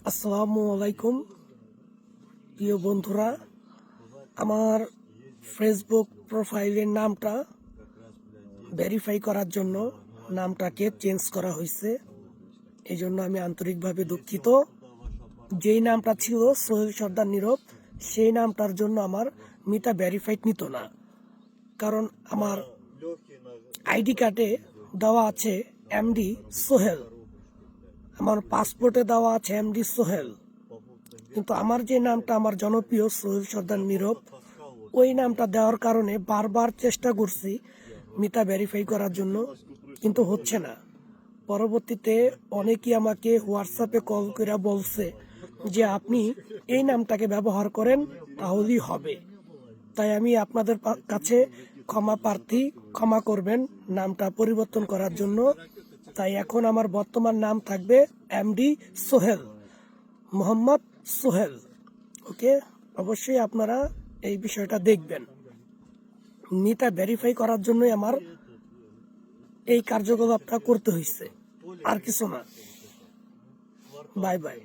আসসালামু আলাইকুম প্রিয় বন্ধুরা, আমার ফেসবুক প্রোফাইলের নামটা ভেরিফাই করার জন্য নামটাকে চেঞ্জ করা হয়েছে। এই জন্য আমি আন্তরিকভাবে দুঃখিত। যেই নামটা ছিল সোহেল সর্দার নীরব, সেই নামটার জন্য আমার মিতা ভেরিফাইড নিত না। কারণ আমার আইডি কার্ডে দেওয়া আছে এমডি সোহেল, আমার পাসপোর্টে দেওয়া আছে এমডি সোহেল, কিন্তু আমার যে নামটা আমার জনপ্রিয় সোহেল সর্দার নীরব, ওই নামটা দেওয়ার কারণে বারবার চেষ্টা করছি মিতা ভেরিফাই করার জন্য, কিন্তু হচ্ছে না। পরবর্তীতে অনেকেই আমাকে হোয়াটসঅ্যাপে কল করে বলছে যে আপনি এই নামটাকে ব্যবহার করেন তাহলেই হবে। তাই আমি আপনাদের কাছে ক্ষমা প্রার্থী, ক্ষমা করবেন নামটা পরিবর্তন করার জন্য। তাই এখন আমার বর্তমান নাম থাকবে এমডি সোহেল, মোহাম্মদ সোহেল। ওকে, অবশ্যই আপনারা এই বিষয়টা দেখবেন। মিতা ভেরিফাই করার জন্যই আমার এই কার্যকলাপটা করতে হয়েছে, আর কিছু না। Bye bye.